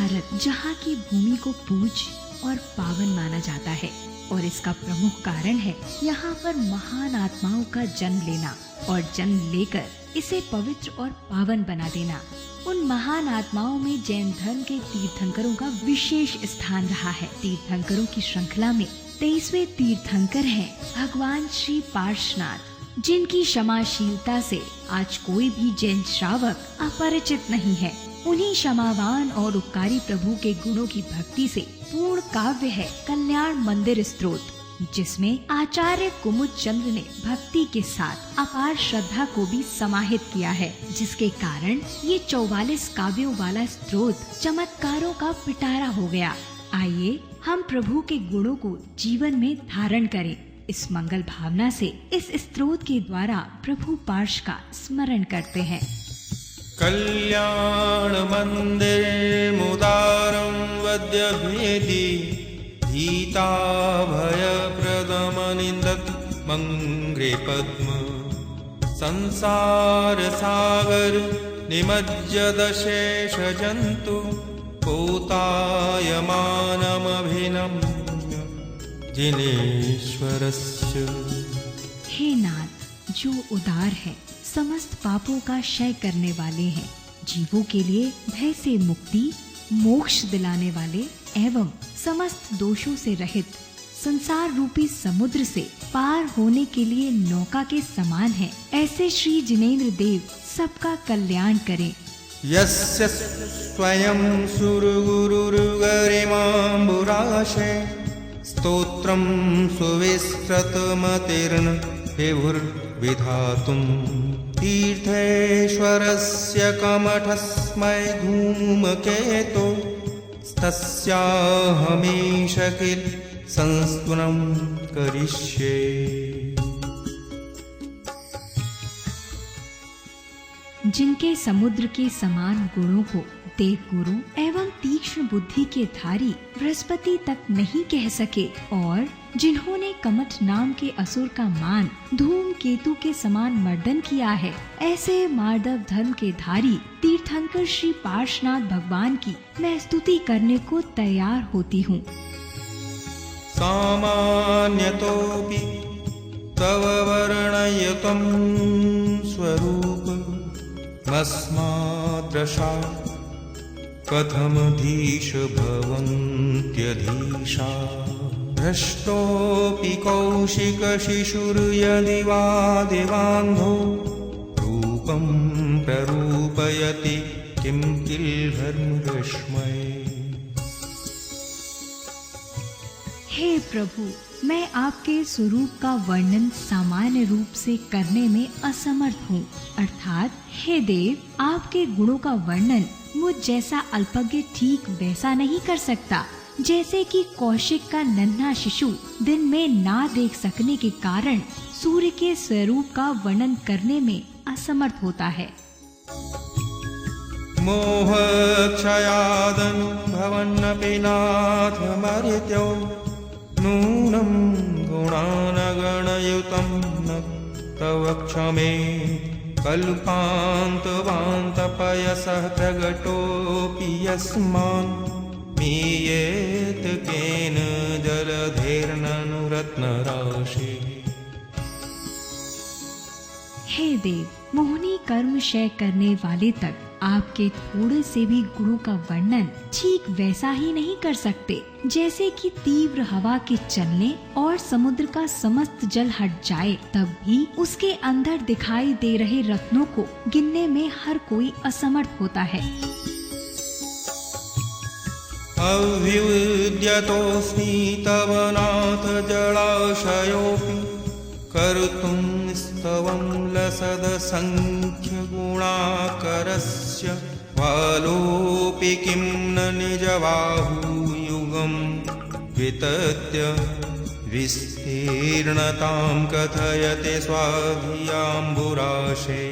भारत जहाँ की भूमि को पूज्य और पावन माना जाता है, और इसका प्रमुख कारण है यहाँ पर महान आत्माओं का जन्म लेना और जन्म लेकर इसे पवित्र और पावन बना देना। उन महान आत्माओं में जैन धर्म के तीर्थंकरों का विशेष स्थान रहा है। तीर्थंकरों की श्रृंखला में 23वें तीर्थंकर हैं भगवान श्री पार्श्वनाथ, जिनकी क्षमाशीलता से आज कोई भी जैन श्रावक अपरिचित नहीं है। उन्हीं क्षमावान और उपकारी प्रभु के गुणों की भक्ति से पूर्ण काव्य है कल्याण मंदिर स्तोत्र, जिसमें आचार्य कुमुद चंद्र ने भक्ति के साथ अपार श्रद्धा को भी समाहित किया है, जिसके कारण ये 44 काव्यों वाला स्तोत्र चमत्कारों का पिटारा हो गया। आइए हम प्रभु के गुणों को जीवन में धारण करें। इस मंगल भावना से इस स्तोत्र के द्वारा प्रभु पार्श का स्मरण करते हैं। कल्याण मंदिर मुदारम वद्य भेदी भीता भय प्रदमनिंदत मंग्रे पद्म संसार सागर निमज्जद शेष जंतु पोतायमानमभिनम्य जिनेश्वरस्य। हे नाथ, जो उदार है, समस्त पापों का क्षय करने वाले हैं, जीवों के लिए भय से मुक्ति, मोक्ष दिलाने वाले एवं समस्त दोषों से रहित, संसार रूपी समुद्र से पार होने के लिए नौका के समान है, ऐसे श्री जिनेंद्र देव सबका कल्याण करें। यस्य स्वयं सुरगुरुर्गरिमाम्बुराशे स्तोत्रं सुविस्तृतमतिर्न विभुर्विधातुं तीर्थेश्वरस्य कमठस्मै धूमकेतो तस्याहमीश किल संस्तुनं करिष्ये। जिनके समुद्र के समान गुणों को देव गुरु एवं तीक्ष्ण बुद्धि के धारी बृहस्पति तक नहीं कह सके, और जिन्होंने कमठ नाम के असुर का मान धूम केतु के समान मर्दन किया है, ऐसे मार्दव धर्म के धारी तीर्थंकर श्री पार्श्वनाथ भगवान की मैं स्तुति करने को तैयार होती हूँ। सामान्यतोऽपि तव वर्णयतं स्वरूप मस्माद्रशा कथमधीश भवन्त्यधीशा भ्रष्टोऽपि कौशिकशिशुर्यदि वा देवान्धो रूपं प्ररूपयति किं किल्भर्मरश्मये। हे प्रभु, मैं आपके स्वरूप का वर्णन सामान्य रूप से करने में असमर्थ हूँ, अर्थात हे देव, आपके गुणों का वर्णन मुझ जैसा अल्पज्ञ ठीक वैसा नहीं कर सकता, जैसे कि कौशिक का नन्हा शिशु दिन में ना देख सकने के कारण सूर्य के स्वरूप का वर्णन करने में असमर्थ होता है। मोह क्षयादनुभवन्नपि नाथ मर्त्यो नूनं गुणानगणयुतं न तव क्षमे कल्पान्तवान्तपयसः प्रगटोऽपि यस्मान् मीयेत केन जलधेर्ननुरत्नराशि। हे देव, मोहनी कर्म क्षय करने वाले तक आपके थोड़े से भी गुणों का वर्णन ठीक वैसा ही नहीं कर सकते, जैसे कि तीव्र हवा के चलने और समुद्र का समस्त जल हट जाए तब भी उसके अंदर दिखाई दे रहे रत्नों को गिनने में हर कोई असमर्थ होता है। अव्युद्यतोऽस्मि तव नाथ जलाशयोऽपि कर्तुं स्तवं लसदसङ्ख्यगुणाकरस्य बालोऽपि किं न निजबाहुयुगं वितत्य विस्तीर्णतां कथयते स्वाधियाम्बुराशे।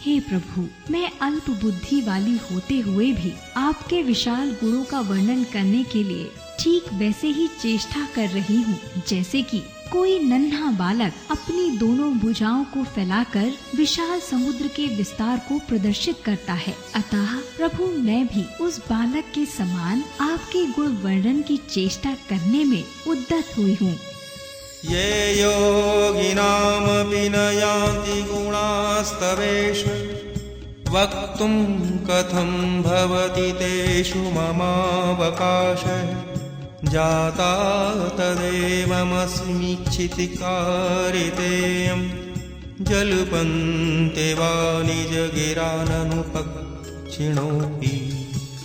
हे प्रभु, मैं अल्प बुद्धि वाली होते हुए भी आपके विशाल गुणों का वर्णन करने के लिए ठीक वैसे ही चेष्टा कर रही हूँ, जैसे कि कोई नन्हा बालक अपनी दोनों भुजाओं को फैलाकर विशाल समुद्र के विस्तार को प्रदर्शित करता है। अतः प्रभु मैं भी उस बालक के समान आपके गुण वर्णन की चेष्टा करने में उद्यत हुई हूँ। ये योगिनामपि न यान्ति गुणास्तवेश वक्तुं कथं भवति तेषु ममावकाशः जाता तदेवमस्मीक्षितिकारितेयं जल्पन्ते वा निजगिराननुपक्षिणोऽपि।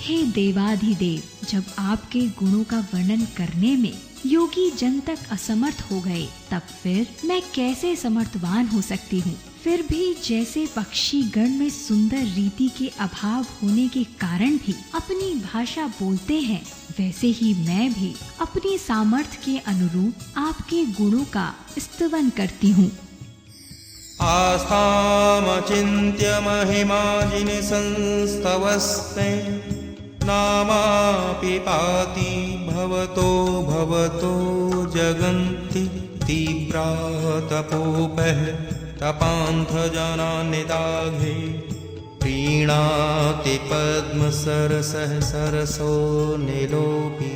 हे देवाधिदेव, जब आपके गुणों का वर्णन करने में योगी जन तक असमर्थ हो गए, तब फिर मैं कैसे समर्थवान हो सकती हूँ। फिर भी जैसे पक्षी गण में सुंदर रीति के अभाव होने के कारण भी अपनी भाषा बोलते हैं, वैसे ही मैं भी अपनी सामर्थ्य के अनुरूप आपके गुणों का स्तवन करती हूँ। आस्थामचिन्त्य महिमाजिनि संस्तवस्ते नामापि पाति भवतो जगन्ति तीव्रा तपोपः तपान्थजनान्निदाघे प्रीणाति पद्मसरसः सरसो नीलोऽपि।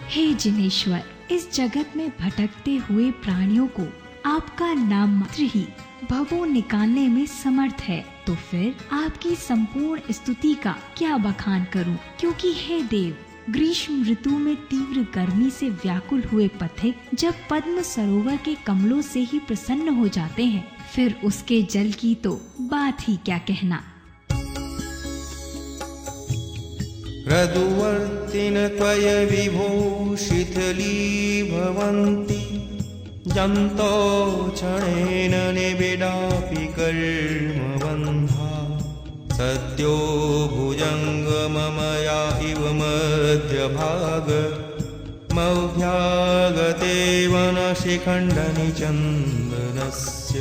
हे जिनेश्वर, इस जगत में भटकते हुए प्राणियों को आपका नाम मात्र ही भवों निकालने में समर्थ है, तो फिर आपकी संपूर्ण स्तुति का क्या बखान करूं? क्योंकि हे देव, ग्रीष्म ऋतु में तीव्र गर्मी से व्याकुल हुए पथिक जब पद्म सरोवर के कमलों से ही प्रसन्न हो जाते हैं, फिर उसके जल की तो बात ही क्या कहना। रघुवर्तिन त्वय विभो शिथिलीभवन्ति जन्तो क्षणेन निबिडापि कर्मबन्धा सद्यो भुजङ्गममया इव मध्यभाग मौभ्यागते वनशिखण्डनिचन्दनस्य।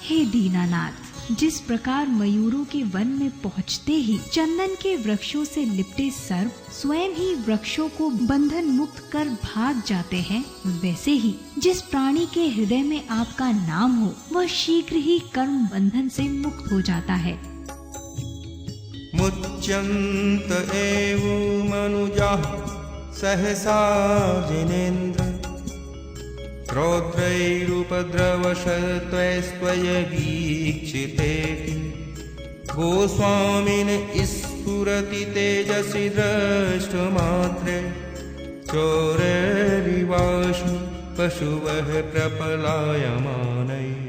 हे दीनानाथ, जिस प्रकार मयूरों के वन में पहुँचते ही चंदन के वृक्षों से लिपटे सर्प स्वयं ही वृक्षों को बंधन मुक्त कर भाग जाते हैं, वैसे ही जिस प्राणी के हृदय में आपका नाम हो वह शीघ्र ही कर्म बंधन से मुक्त हो जाता है। मुच्यन्त एव मनुजाः सहसा जिनेन्द्र रौद्रैरुपद्रवशत्वस्त्वयवीक्षितेऽपि गोस्वामिन् स्फुरति तेजसि दृष्टमात्रे चोररिवाशु पशुवः प्रपलायमानैः।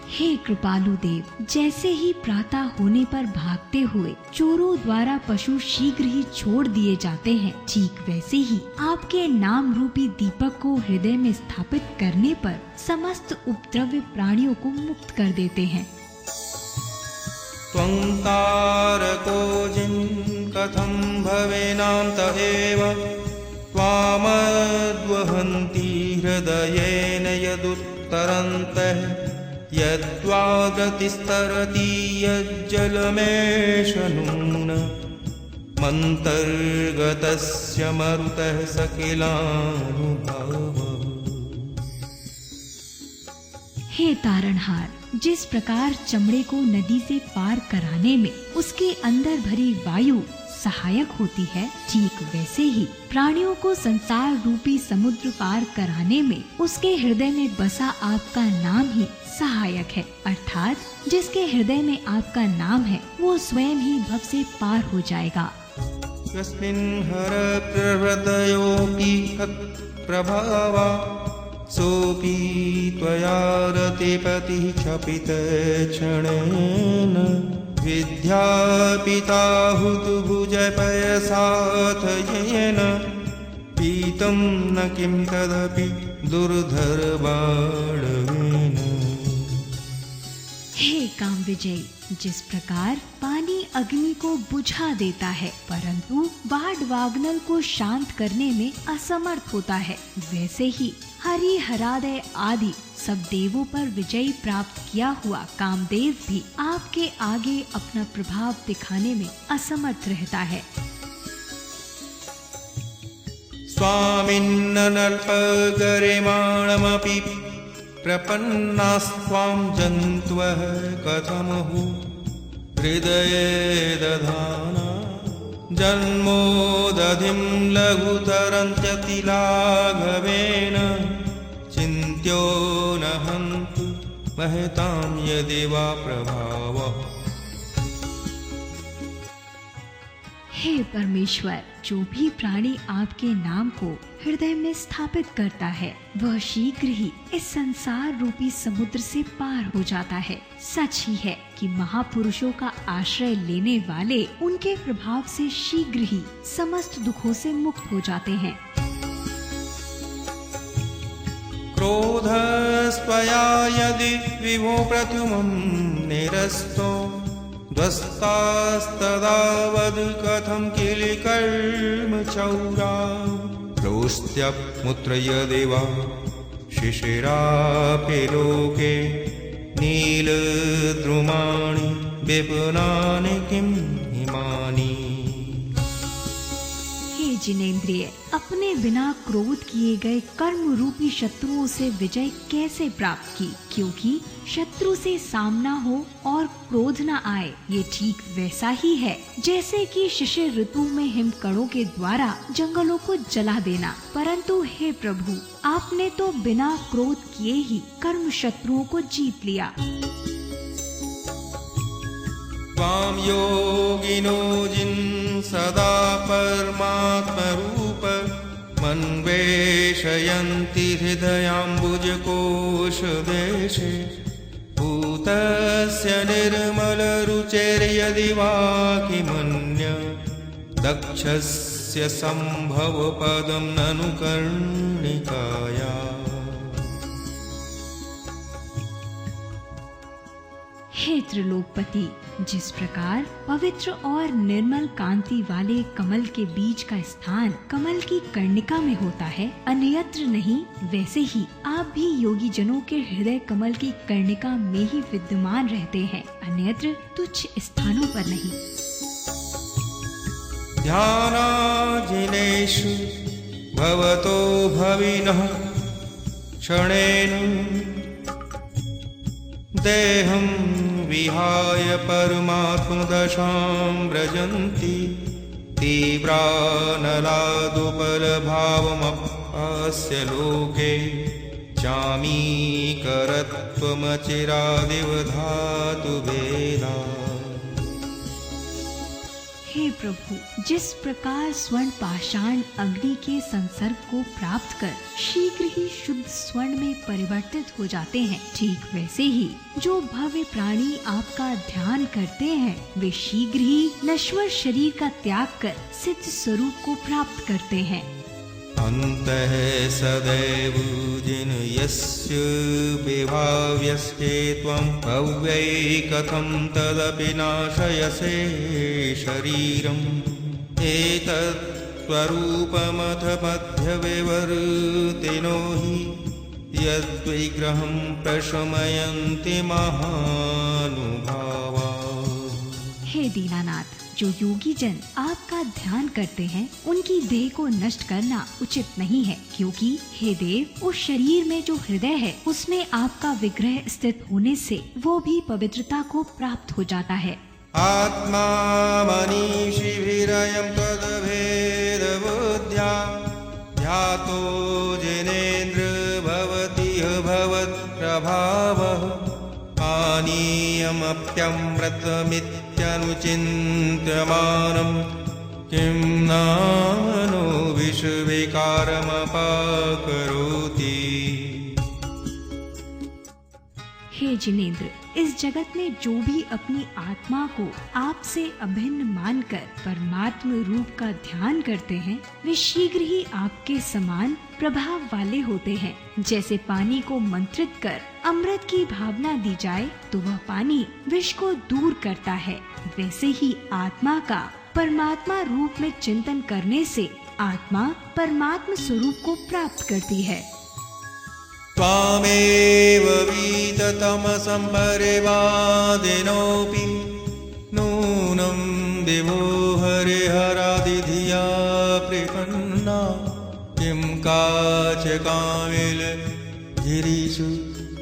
हे कृपालु देव, जैसे ही प्रातः होने पर भागते हुए चोरों द्वारा पशु शीघ्र ही छोड़ दिए जाते हैं, ठीक वैसे ही आपके नाम रूपी दीपक को हृदय में स्थापित करने पर समस्त उपद्रव्य प्राणियों को मुक्त कर देते हैं। त्वं तारको जिन्कथं भवेनान्त एव त्वामद्वहन्ति हृदयेन यदुत्तरन्तः यद्वागतिस्तरति यज्जलमेष नून मन्तर्गतस्य मरुतः सकिलानुभावः। हे तारणहार, जिस प्रकार चमड़े को नदी से पार कराने में उसके अंदर भरी वायु सहायक होती है, ठीक वैसे ही प्राणियों को संसार रूपी समुद्र पार कराने में उसके हृदय में बसा आपका नाम ही सहायक है। अर्थात जिसके हृदय में आपका नाम है वो स्वयं ही भव से पार हो जाएगा। यस्मिन् हर प्रहृदयोऽपि प्रभावा सोऽपि त्वया रतिपतिः क्षपितक्षणेन विद्यापिताहुतुभुजपयसाथ येन पीतं न किं तदपि दुर्धर्बाणवेन। हे काम विजय, जिस प्रकार पानी अग्नि को बुझा देता है, परंतु बाढ़वाग्नल को शांत करने में असमर्थ होता है, वैसे ही हरि हरादय आदि सब देवों पर विजय प्राप्त किया हुआ कामदेव भी आपके आगे अपना प्रभाव दिखाने में असमर्थ रहता है। स्वामिन्नल्पगरिमाणमपि प्रपन्नास्त्वां जन्तवः कथमहु हृदये दधाना जन्मोदधिं लघुतरन्त्यतिलाघवेन चिन्त्यो न हन्तु महतां यदि वा प्रभावः। हे परमेश्वर, जो भी प्राणी आपके नाम को हृदय में स्थापित करता है वह शीघ्र ही इस संसार रूपी समुद्र से पार हो जाता है। सच ही है कि महापुरुषों का आश्रय लेने वाले उनके प्रभाव से शीघ्र ही समस्त दुखों से मुक्त हो जाते हैं। क्रोधस्त्वया यदि विभो प्रथमं निरस्तो ध्वस्तास्तदा वद कथं किल कर्म चौरा रोस्त्यमुत्रय देवा शिशिरापि लोके नीलद्रुमाणि विपुनानि किं हिमानि। हे जिनेंद्रिय, अपने बिना क्रोध किए गए कर्म रूपी शत्रुओं से विजय कैसे प्राप्त की? क्योंकि शत्रु से सामना हो और क्रोध न आए, ये ठीक वैसा ही है जैसे कि शिशिर ऋतु में हिमकणों के द्वारा जंगलों को जला देना। परंतु हे प्रभु, आपने तो बिना क्रोध किए ही कर्म शत्रुओं को जीत लिया। त्वां योगिनो जिन् सदा परमात्मरूप मन्वेषयन्ति हृदयाम्बुजकोशदेशे भूतस्य निर्मलरुचेर्यदि वा किमन्य दक्षस्य सम्भवपदं ननु कर्णिकाया। हे त्रिलोकपति, जिस प्रकार पवित्र और निर्मल कांति वाले कमल के बीज का स्थान कमल की कर्णिका में होता है, अन्यत्र नहीं, वैसे ही आप भी योगी जनों के हृदय कमल की कर्णिका में ही विद्यमान रहते हैं, अन्यत्र तुच्छ स्थानों पर नहीं। ध्यानाजिनेषु भवतो भविनः क्षणेन देहं विहाय परमात्मदशां व्रजन्ति तीव्रानलादुपलभावमपास्य लोके चामीकरत्वमचिरादिव धातु भेदा। हे प्रभु, जिस प्रकार स्वर्ण पाषाण अग्नि के संसर्ग को प्राप्त कर शीघ्र ही शुद्ध स्वर्ण में परिवर्तित हो जाते हैं, ठीक वैसे ही जो भव्य प्राणी आपका ध्यान करते हैं वे शीघ्र ही नश्वर शरीर का त्याग कर सिद्ध स्वरूप को प्राप्त करते हैं। अन्तः सदैव जिन यस्य विभाव्यस्ते त्वं भव्यै कथं तदपि नाशयसे शरीरम् एतत् स्वरूपमथ मध्यविवर्तिनो हि यद्विग्रहं प्रशमयन्ति महानुभावा। हे दीनानाथ, जो योगी जन आपका ध्यान करते हैं उनकी देह को नष्ट करना उचित नहीं है, क्योंकि हे देव, उस शरीर में जो हृदय है उसमें आपका विग्रह स्थित होने से वो भी पवित्रता को प्राप्त हो जाता है। आत्मा मनीषिभिरयं तद्भेदबुद्ध्या ध्यातो जिनेन्द्र भवतिह भवत्प्रभावः पानीयमप्यमृतमित्यनुचिन्त्यमानं किं नामनो विषविकारमपाकरोति। हे जिनेन्द्र, इस जगत में जो भी अपनी आत्मा को आपसे अभिन्न मानकर परमात्म रूप का ध्यान करते हैं, वे शीघ्र ही आपके समान प्रभाव वाले होते हैं। जैसे पानी को मंत्रित कर अमृत की भावना दी जाए तो वह पानी विष को दूर करता है, वैसे ही आत्मा का परमात्मा रूप में चिंतन करने से आत्मा परमात्म स्वरूप को प्राप्त करती है। त्वामेव वीततमसं परिवादिनोऽपि नूनं दिवो हरिहरादिधिया प्रपन्ना किं काच कामिलगिरिषु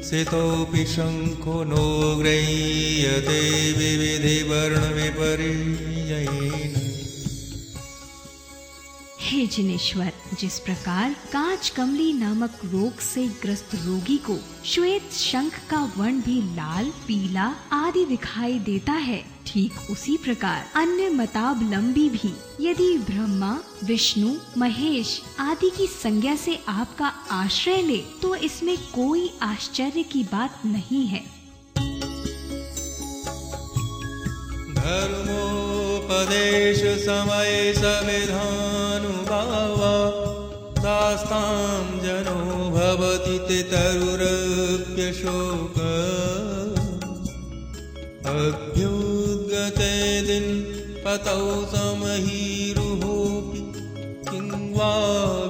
सितोऽपि शङ्खो नो गृह्यते विविधिवर्णविपर्ययेन। हे जिनेश्वर, जिस प्रकार कांच कमली नामक रोग से ग्रस्त रोगी को श्वेत शंख का वर्ण भी लाल, पीला आदि दिखाई देता है, ठीक उसी प्रकार अन्य मतावलंबी भी यदि ब्रह्मा, विष्णु, महेश आदि की संज्ञा से आपका आश्रय ले तो इसमें कोई आश्चर्य की बात नहीं है। धर्मोपदेश समय सविधानुभावा दास्तां जनो भवति ते तरुरप्यशोक अभ्युद्गते दिन पतौ समहीरुहोऽपि किं वा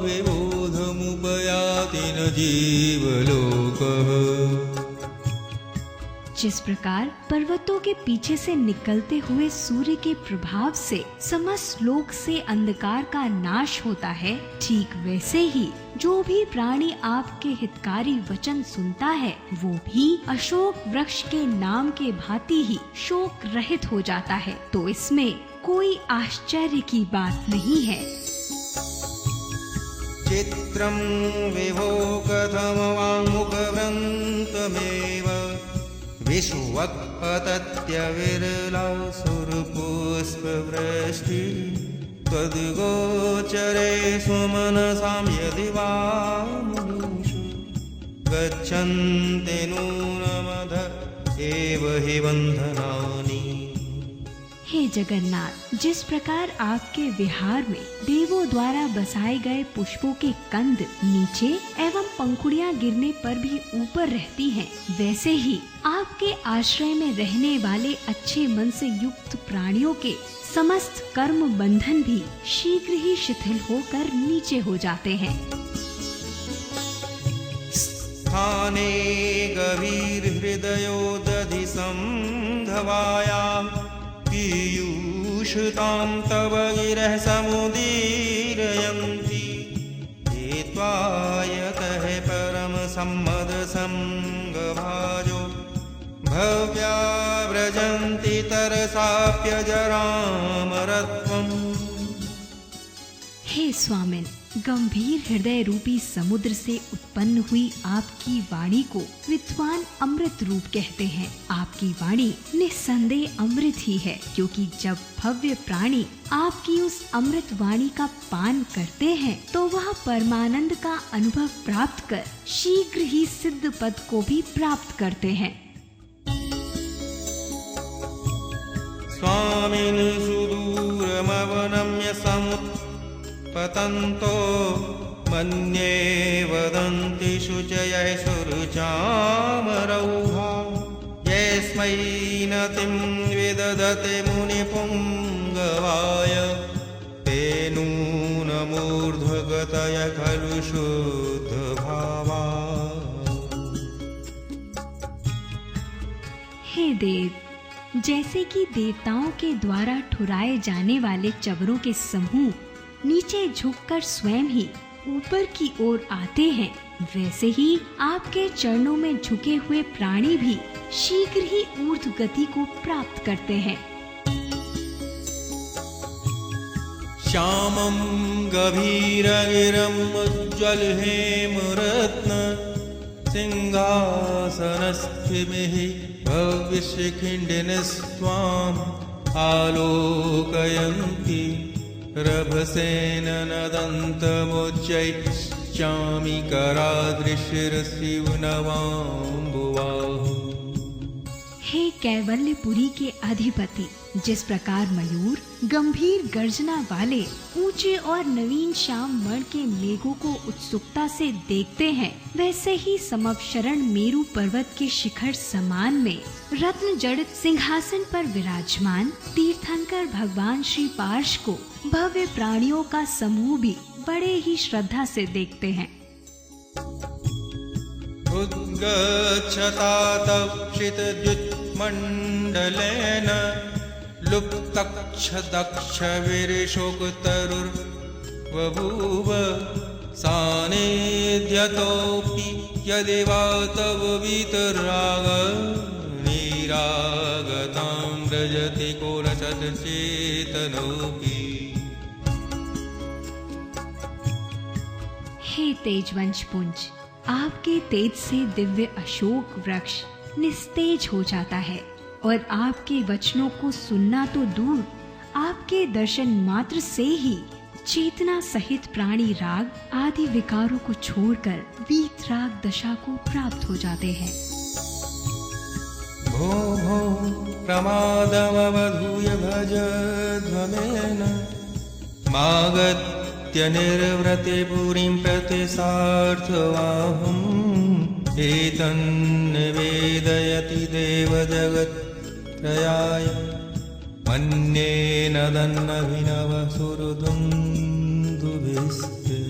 विबोधमुपयाति न जीवलोकः। जिस प्रकार पर्वतों के पीछे से निकलते हुए सूर्य के प्रभाव से समस्त लोक से अंधकार का नाश होता है, ठीक वैसे ही जो भी प्राणी आपके हितकारी वचन सुनता है वो भी अशोक वृक्ष के नाम के भांति ही शोक रहित हो जाता है, तो इसमें कोई आश्चर्य की बात नहीं है। चित्रं विभो कथम वाङ्मुखवृन्तमेव विश्वक्पतत्यविरला सुरपुष्पवृष्टि त्वद्गोचरे सुमनसां यदि वा मुनिषु गच्छन्ति नूनमध एव हि बन्धनानि। हे जगन्नाथ, जिस प्रकार आपके विहार में देवों द्वारा बसाए गए पुष्पों के कंद नीचे एवं पंखुड़ियां गिरने पर भी ऊपर रहती हैं, वैसे ही आपके आश्रय में रहने वाले अच्छे मन से युक्त प्राणियों के समस्त कर्म बंधन भी शीघ्र ही शिथिल होकर नीचे हो जाते हैं। स्थाने गभीर हृदयो दधि संधवाया पीयूषतां तव गिरः समुदीरयन्ति ये त्वायतः परम सम्मद संगभाजो भव्या व्रजन्ति तरसाप्यजरामरत्वम्। हे स्वामिन, गंभीर हृदय रूपी समुद्र से उत्पन्न हुई आपकी वाणी को विद्वान अमृत रूप कहते हैं। आपकी वाणी निस्संदेह अमृत ही है, क्योंकि जब भव्य प्राणी आपकी उस अमृत वाणी का पान करते हैं तो वह परमानंद का अनुभव प्राप्त कर शीघ्र ही सिद्ध पद को भी प्राप्त करते हैं। स्वामिन सुदूरमवनम्य समुत्पतन्तो मन्ये वदन्ति शुचयै सुरुचामरौहा यस्मै नतिं विदधते मुनिपुङ्गवाय ते नूनमूर्ध्वगतय खलु शुद्धभावा। हे देव, जैसे कि देवताओं के द्वारा ठुराए जाने वाले चवरों के समूह नीचे झुककर स्वयं ही ऊपर की ओर आते हैं, वैसे ही आपके चरणों में झुके हुए प्राणी भी शीघ्र ही ऊर्ध्व गति को प्राप्त करते हैं। श्यामं गभीरगिरं उज्ज्वल हेमरत्न सिंहासनस्थिमिः भव्यशिखिण्डिनस्त्वाम् आलोकयन्ति रभसेन नदन्तमुच्चैश्चामि करादृशिरशिवनवाम्बुवाः। हे कैवल्यपुरी के अधिपति, जिस प्रकार मयूर गंभीर गर्जना वाले ऊंचे और नवीन श्याम वर्ण के मेघों को उत्सुकता से देखते हैं, वैसे ही समवशरण मेरु पर्वत के शिखर समान में रत्न जड़ित सिंहासन पर विराजमान तीर्थंकर भगवान श्री पार्श को भव्य प्राणियों का समूह भी बड़े ही श्रद्धा से देखते हैं। उद्गच्छता तक्षितद्युत्मण्डलेन लुप्तक्षदक्षवीरशोकतरुर्बभूव सान्निध्यतोऽपि यदि वा तव वीतराग निरागतां व्रजति कोलसच्चेतनोऽपि। हे तेजवंश पुंज, आपके तेज से दिव्य अशोक वृक्ष निस्तेज हो जाता है और आपके वचनों को सुनना तो दूर, आपके दर्शन मात्र से ही चेतना सहित प्राणी राग आदि विकारों को छोड़कर वीतराग दशा को प्राप्त हो जाते हैं। भो भो प्रमादमवधूय भज ध्वमेन मागत्य निर्व्रते पुरीं प्रति सार्थवाहम् एतन्निवेदयति देवजगत्त्रयाय मन्येन दन्नभिनवसुरदुन्दुभिस्ते।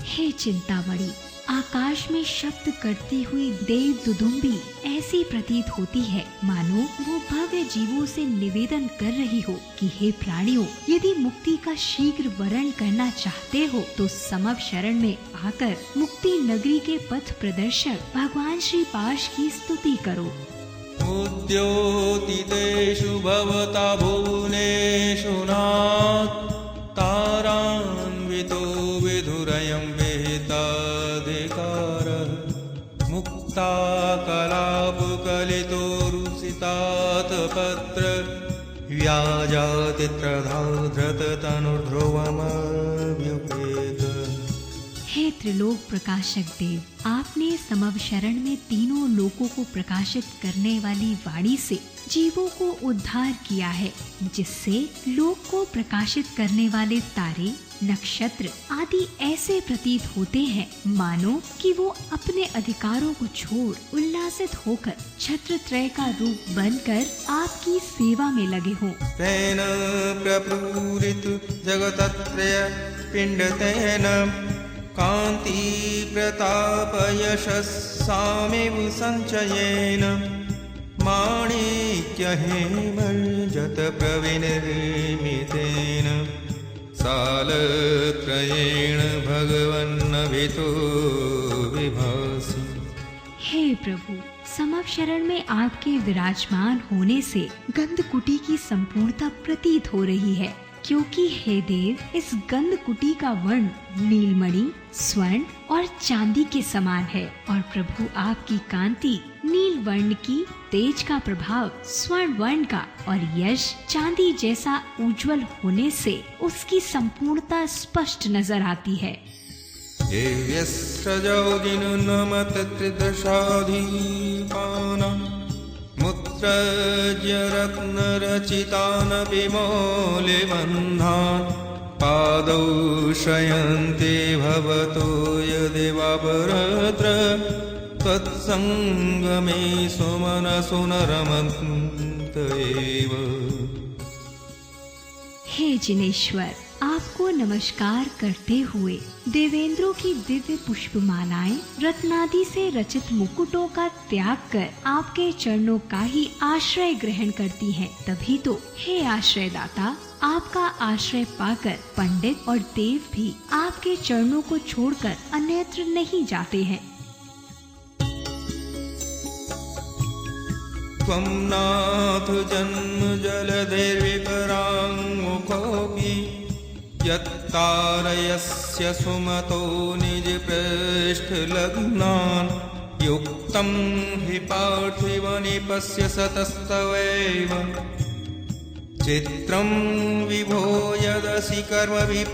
हे चिंतामणि, आकाश में शब्द करती हुई देव दुदुम्बी ऐसी प्रतीत होती है मानो वो भव्य जीवों से निवेदन कर रही हो कि हे प्राणियों, यदि मुक्ति का शीघ्र वरण करना चाहते हो तो समव शरण में आकर मुक्ति नगरी के पथ प्रदर्शक भगवान श्री पार्श की स्तुति करो। उद्योतितेषु भवता भुवनेषु नाथ तारान्वितो विधुरयं वेदाधिकारः मुक्ता कलापकलितो रुसितात पत्र व्याजाति धृततनुध्रुवमभ्युपेत। हे त्रिलोक प्रकाशक देव, आपने समव शरण में तीनों लोकों को प्रकाशित करने वाली वाणी से जीवों को उद्धार किया है, जिससे लोक को प्रकाशित करने वाले तारे नक्षत्र आदि ऐसे प्रतीत होते हैं मानो कि वो अपने अधिकारों को छोड़ उल्लासित होकर छत्रत्रय का रूप बनकर आपकी सेवा में लगे हों। तेन प्रपूरित जगतत्रय पिण्डतेन कांति प्रताप यशस्सामेव संचयेन माणिक्य हेमर्जत प्रविनिर्मितेन सालत्रयेण भगवन्नभितो विभासि। हे प्रभु, समव शरण में आपके विराजमान होने से गंधकुटी की संपूर्णता प्रतीत हो रही है, क्योंकि हे देव, इस गंधकुटी का वर्ण नीलमणि, स्वर्ण और चांदी के समान है और प्रभु आपकी कांति नील वर्ण की, तेज का प्रभाव स्वर्ण वर्ण का और यश चांदी जैसा उज्जवल होने से उसकी संपूर्णता स्पष्ट नजर आती है। मुत्रज्य रत्नरचितानपि मौलिबन्धान् पादौ शयन्ते भवतो यदेवापरत्र तत्सङ्गमे सुमनसो न रमन्त एव। हे जिनेश्वर, आपको नमस्कार करते हुए देवेंद्रों की दिव्य पुष्पमालाएं रत्नादि से रचित मुकुटों का त्याग कर आपके चरणों का ही आश्रय ग्रहण करती हैं। तभी तो हे आश्रयदाता, आपका आश्रय पाकर पंडित और देव भी आपके चरणों को छोड़कर अन्यत्र नहीं जाते हैं। त्वं नाथ जन्म जलधिर्विपराङ्मुखोऽपि यत्तारयस्य सुमतो निजपृष्ठलग्नान् युक्तं हि पार्थिवनिपस्य सतस्तवैव चित्रं विभो यदसि कर्मविपाकशून्य।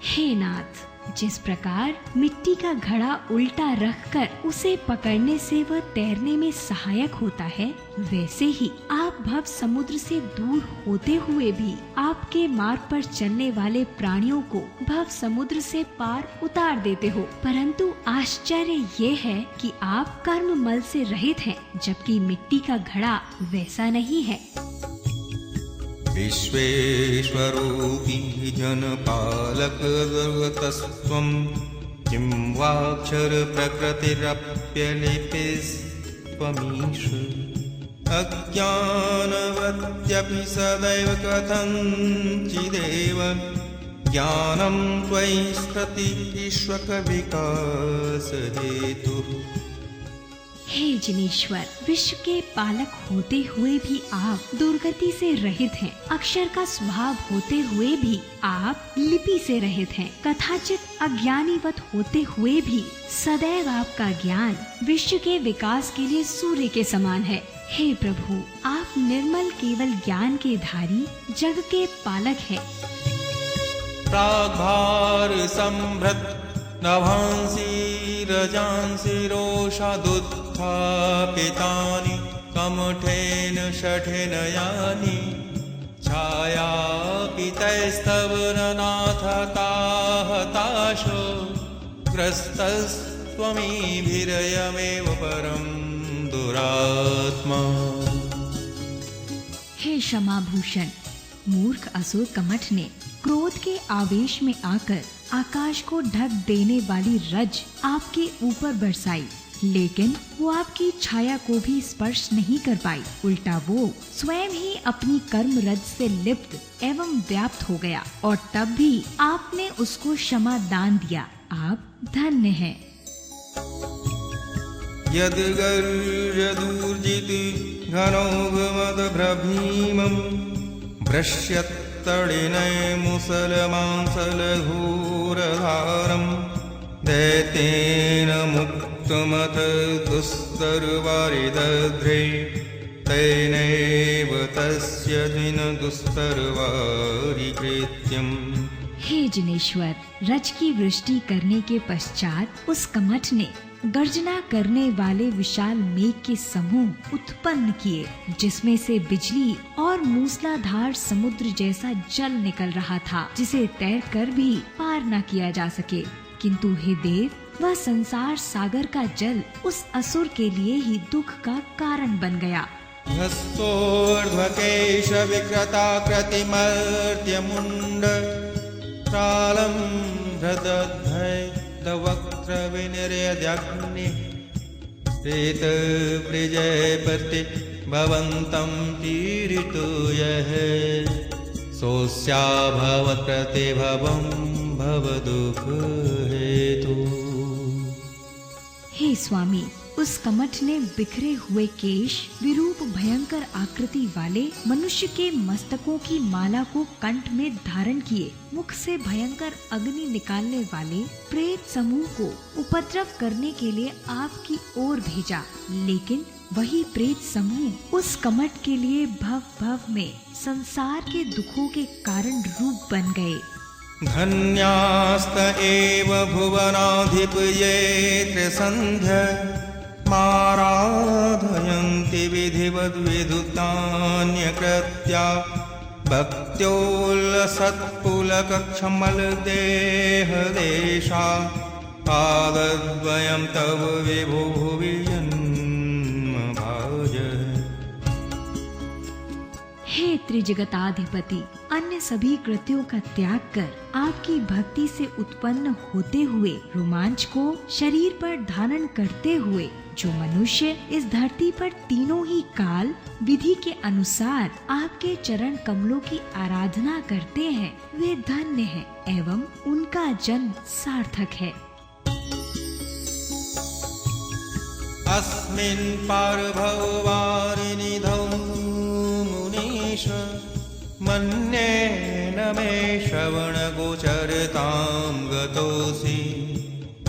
हे नाथ, जिस प्रकार मिट्टी का घड़ा उल्टा रखकर उसे पकड़ने से वह तैरने में सहायक होता है, वैसे ही आप भव समुद्र से दूर होते हुए भी आपके मार्ग पर चलने वाले प्राणियों को भव समुद्र से पार उतार देते हो। परंतु आश्चर्य ये है कि आप कर्म मल से रहित हैं, जबकि मिट्टी का घड़ा वैसा नहीं है। विश्वेश्वरूपी जनपालक सर्वतस्त्वं किं वाक्षर प्रकृतिरप्यलिपिस्त्वमीश अज्ञानवत्यपि सदैव कथञ्चिदेव ज्ञानं त्वयि स्थिति ईश्वकविकास हेतुः। हे जिनेश्वर, विश्व के पालक होते हुए भी आप दुर्गति से रहित हैं। अक्षर का स्वभाव होते हुए भी आप लिपि से रहित हैं। कथाचित अज्ञानीवत होते हुए भी सदैव आपका ज्ञान विश्व के विकास के लिए सूर्य के समान है। हे प्रभु, आप निर्मल केवल ज्ञान के धारी जग के पालक हैं। प्राग्भार संभृत नभांसि रजांसि रोषादुत्थापितानि कमठेन शठेन यानि छायापितैस्तव नाथ ताहताशो ग्रस्तस्त्वमीभिरयमेव परं दुरात्मा। हे क्षमाभूषण, मूर्ख असुर कमठ ने क्रोध के आवेश में आकर आकाश को ढक देने वाली रज आपके ऊपर बरसाई, लेकिन वो आपकी छाया को भी स्पर्श नहीं कर पाई। उल्टा वो स्वयं ही अपनी कर्म रज से लिप्त एवं व्याप्त हो गया, और तब भी आपने उसको क्षमा दान दिया। आप धन्य हैं। यद्गर्जदूर्जिति घनौघमदभ्रभीमं भ्रश्यत्तडिनय मुसलमांसलघोरधारं दैतेन मुक्तमथ दुस्तरवारिदध्रे तेनैव तस्य दिन दुस्तरवारिकृत्यम्। हे जिनेश्वर, रज की वृष्टि करने के पश्चात उस कमठ ने गर्जना करने वाले विशाल मेघ के समूह उत्पन्न किए, जिसमें से बिजली और मूसलाधार समुद्र जैसा जल निकल रहा था, जिसे तैरकर भी पार न किया जा सके। किंतु हे देव, वह संसार सागर का जल उस असुर के लिए ही दुख का कारण बन गया। हस्तोर्ध्वकेश विकृताकृतिमर्त्यमुण्ड प्रालं हृदध्वय वक्त्र विनिर्यदग्नि प्रेतवृजयपति भवन्तं तीरितो यः सोऽस्याभवत् प्रतिभवं भवदुःख हेतु। हे स्वामी, उस कमठ ने बिखरे हुए केश, विरूप भयंकर आकृति वाले मनुष्य के मस्तकों की माला को कंठ में धारण किए, मुख से भयंकर अग्नि निकालने वाले प्रेत समूह को उपद्रव करने के लिए आपकी ओर भेजा, लेकिन वही प्रेत समूह उस कमठ के लिए भव भव में संसार के दुखों के कारण रूप बन गए। धन्यास्त एव भुवनाधिपयेत्र संध्या माराधयन्ति विधिवद्विधुतान्यकृत्या भक्त्योल्लसत्पुलकक्षमलदेहदेशा पादद्वयं तव विभो भुवि जन्म भाजः। हे त्रिजगताधिपति, अन्य सभी कृत्यों का त्याग कर आपकी भक्ति से उत्पन्न होते हुए रोमांच को शरीर पर धारण करते हुए जो मनुष्य इस धरती पर तीनों ही काल विधि के अनुसार आपके चरण कमलों की आराधना करते हैं, वे धन्य हैं एवं उनका जन्म सार्थक है। अस्मिन् पारभववारिनिधौ मुनीश मन्येन मे श्रवणगोचरतां गतोऽसि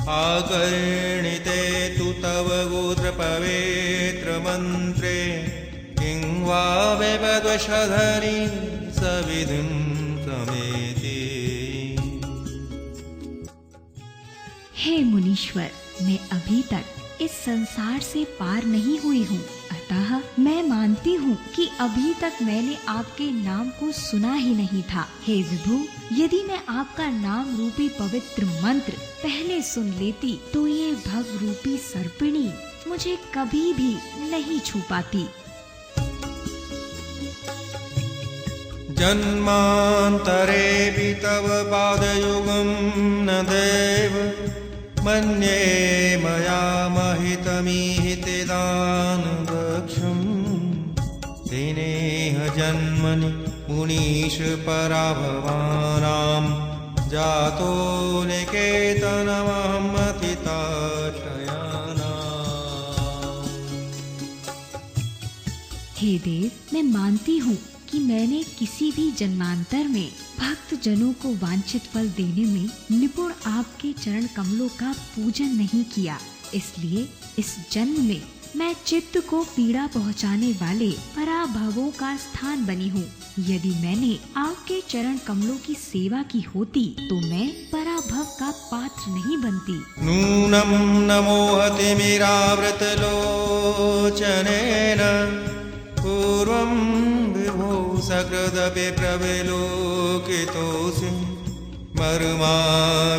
आकर्णिते तु तव गोत्रपवित्रमन्त्रे किं वा वेपद्वशधरी सविधिं समेति। हे मुनीश्वर, मैं अभी तक इस संसार से पार नहीं हुई हूँ, अतः मैं मानती हूँ कि अभी तक मैंने आपके नाम को सुना ही नहीं था। हे विभु, यदि मैं आपका नाम रूपी पवित्र मंत्र पहले सुन लेती तो ये भव रूपी सर्पिणी मुझे कभी भी नहीं छू पाती। जन्मान्तरेऽपि तव पादयुगं न देव मन्ये मया महितमीहितेदान दक्षं तेनेह जन्मनि मुनीश पराभवानां जातो निकेतनमहं अतिताशयानाम्। हे देव, मैं मानती हूँ कि मैंने किसी भी जन्मांतर में भक्त जनों को वांछित फल देने में निपुण आपके चरण कमलों का पूजन नहीं किया, इसलिए इस जन्म में मैं चित्त को पीड़ा पहुंचाने वाले पराभवों का स्थान बनी हूँ। यदि मैंने आपके चरण कमलों की सेवा की होती तो मैं पराभव का पात्र नहीं बनती। नूनं नमोहति मीरावृतलोचनेन पूर्वं विभो सकृदपि प्रविलोकितोऽसि मर्मा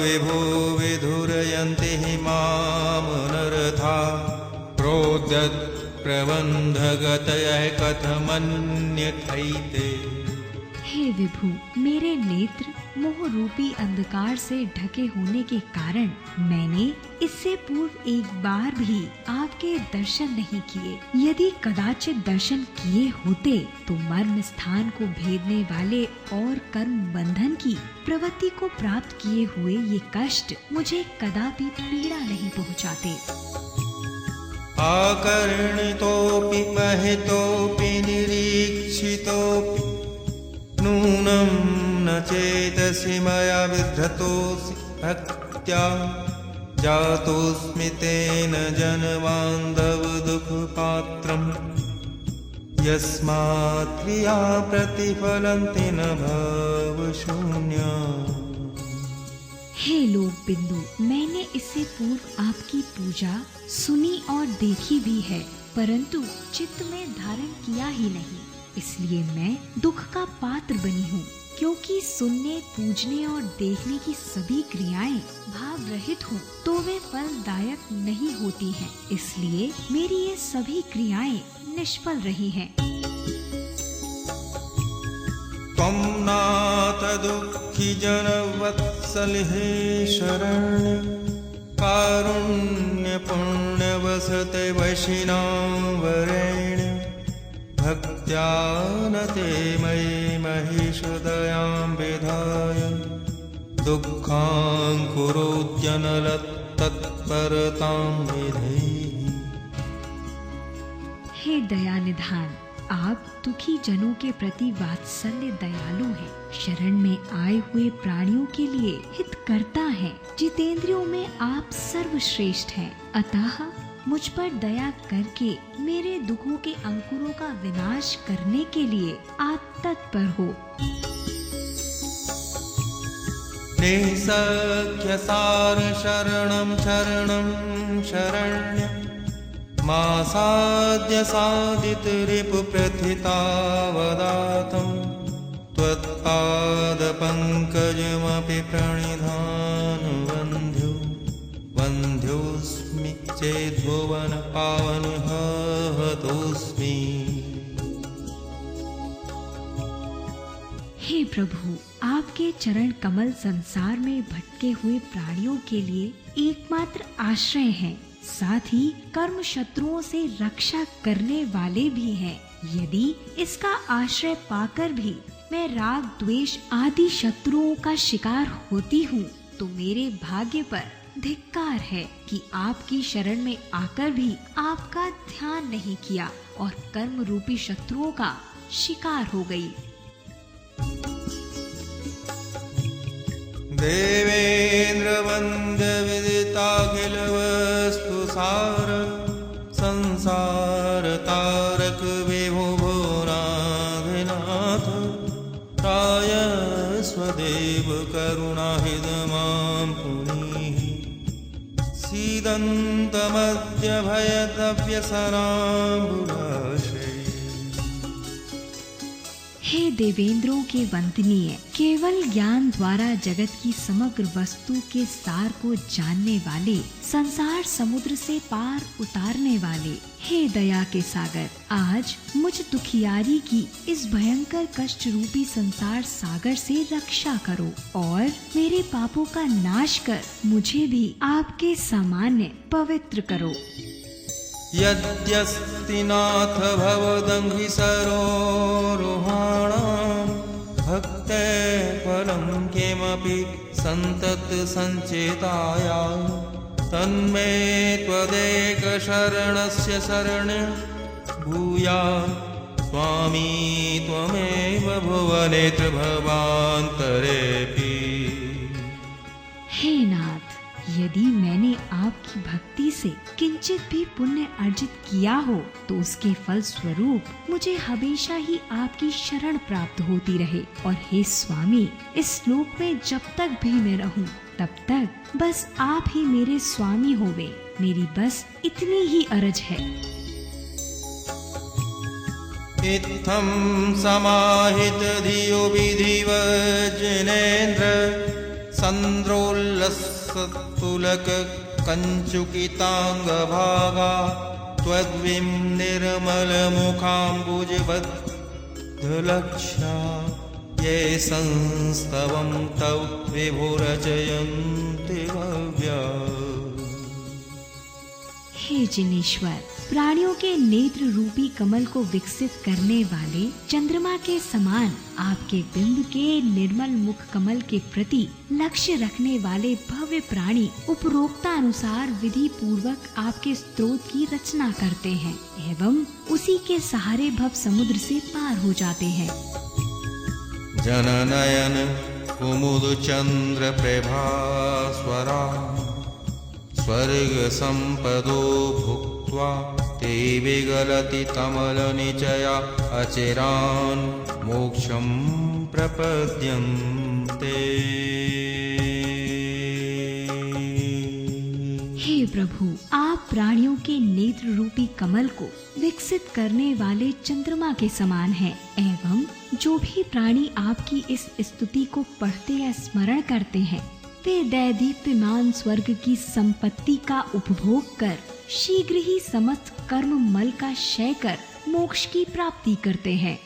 विभो विधुरयन्ति मामनरथा प्रोद्यत् प्रबन्धगतयः कथमन्यथैते। हे विभु, मेरे नेत्र मोह रूपी अंधकार से ढके होने के कारण मैंने इससे पूर्व एक बार भी आपके दर्शन नहीं किए। यदि कदाचित दर्शन किए होते तो मर्म स्थान को भेदने वाले और कर्म बंधन की प्रवृत्ति को प्राप्त किए हुए ये कष्ट मुझे कदापि पीड़ा नहीं पहुँचाते। आकर्णितोऽपि महितोऽपि निरीक्षितोऽपि नूनं न चेतसि मया विद्धतोऽसि भक्त्या जातोऽस्मि तेन जनबान्धव दुःखपात्रम् यस्मात् क्रिया प्रतिफलन्ति न भवशून्या। हे लोक बिंदु, मैंने इससे पूर्व आपकी पूजा सुनी और देखी भी है, परंतु चित्त में धारण किया ही नहीं, इसलिए मैं दुख का पात्र बनी हूँ। क्योंकि सुनने, पूजने और देखने की सभी क्रियाएं भाव रहित हूँ तो वे फलदायक नहीं होती हैं, इसलिए मेरी ये सभी क्रियाएं निष्फल रही हैं। त्वं नाथ दुःखी जनवत्सल हे शरण्य कारुण्य पुण्य वसते वैशिनां वरेण्य भक्त्या न ते मयि महेश दयां विधाय दुःखां कुरुद्यनलत्तत्परतां विधेहि। हे दया निधान, आप दुखी जनों के प्रति वात्सल्य दयालु हैं, शरण में आए हुए प्राणियों के लिए हितकर्ता हैं, जितेंद्रियों में आप सर्वश्रेष्ठ हैं, अतः मुझ पर दया करके मेरे दुखों के अंकुरों का विनाश करने के लिए आप तत्पर हो। निसख्यसार शरणं शरणं शरण्य मासाद्य सादित रिपु प्रथितावदातं त्वत्पादपङ्कजमपि प्रणिधान वन्ध्यो वन्ध्योऽस्मि चेद्भुवन पावन हतोऽस्मि। हे प्रभु, आपके चरण कमल संसार में भटके हुए प्राणियों के लिए एकमात्र आश्रय हैं, साथ ही कर्म शत्रुओं से रक्षा करने वाले भी हैं। यदि इसका आश्रय पाकर भी मैं राग, द्वेष आदि शत्रुओं का शिकार होती हूँ तो मेरे भाग्य पर धिक्कार है कि आपकी शरण में आकर भी आपका ध्यान नहीं किया और कर्म रूपी शत्रुओं का शिकार हो गई। देवेन्द्र वन्द्य विदिताखिल वस्तु सार संसार तारक विभो भुवनाधिनाथ प्राय स्वदेव करुणाहित मां पुनीः भयन्तमद्य भयद्रव्यसराम्बुलाशे। हे देवेंद्रों के वंदनीय, केवल ज्ञान द्वारा जगत की समग्र वस्तु के सार को जानने वाले, संसार समुद्र से पार उतारने वाले, हे दया के सागर, आज मुझ दुखियारी की इस भयंकर कष्ट रूपी संसार सागर से रक्षा करो और मेरे पापों का नाश कर मुझे भी आपके सामान्य पवित्र करो। यद्यस्ति नाथ भवदङ्घ्रि सरोरुहाणां भक्ते फलं किमपि सन्तत संचेताया, तन्मे त्वदेक शरणस्य शरणं भूयात्। स्वामी त्वमेव भुवने त्रिभवान्तरेऽपि। हे नाथ, यदि मैंने आपकी भक्ति से किंचित भी पुण्य अर्जित किया हो तो उसके फल स्वरूप मुझे हमेशा ही आपकी शरण प्राप्त होती रहे। और हे स्वामी, इस लोक में जब तक भी मैं रहूं तब तक बस आप ही मेरे स्वामी होवे। मेरी बस इतनी ही अरज है। इत्थं समाहित धियो विधिवज्जनेन्द्र सन्द्रोल्लसत्तुलक कञ्चुकिताङ्गभागा त्वद्विं निर्मलमुखाम्बुजबद्धलक्षा ये संस्तवं तव विभुरचयन्ति भव्या। हे जिनेश्वर, प्राणियों के नेत्र रूपी कमल को विकसित करने वाले चंद्रमा के समान आपके बिंब के निर्मल मुख कमल के प्रति लक्ष्य रखने वाले भव्य प्राणी उपरोक्तानुसार विधि पूर्वक आपके स्तोत्र की रचना करते हैं एवं उसी के सहारे भव समुद्र से पार हो जाते हैं। जननयन कुमुद चंद्र प्रभा स्वरा स्वर्ग संपदो भुक्त्वा ते विगलति कमल निचया अचिरान् मोक्षं प्रपद्यन्ते। हे प्रभु, आप प्राणियों के नेत्र रूपी कमल को विकसित करने वाले चंद्रमा के समान हैं एवं जो भी प्राणी आपकी इस स्तुति को पढ़ते या स्मरण करते हैं वे दैदीप्यमान स्वर्ग की संपत्ति का उपभोग कर शीघ्र ही समस्त कर्म मल का क्षय कर मोक्ष की प्राप्ति करते हैं।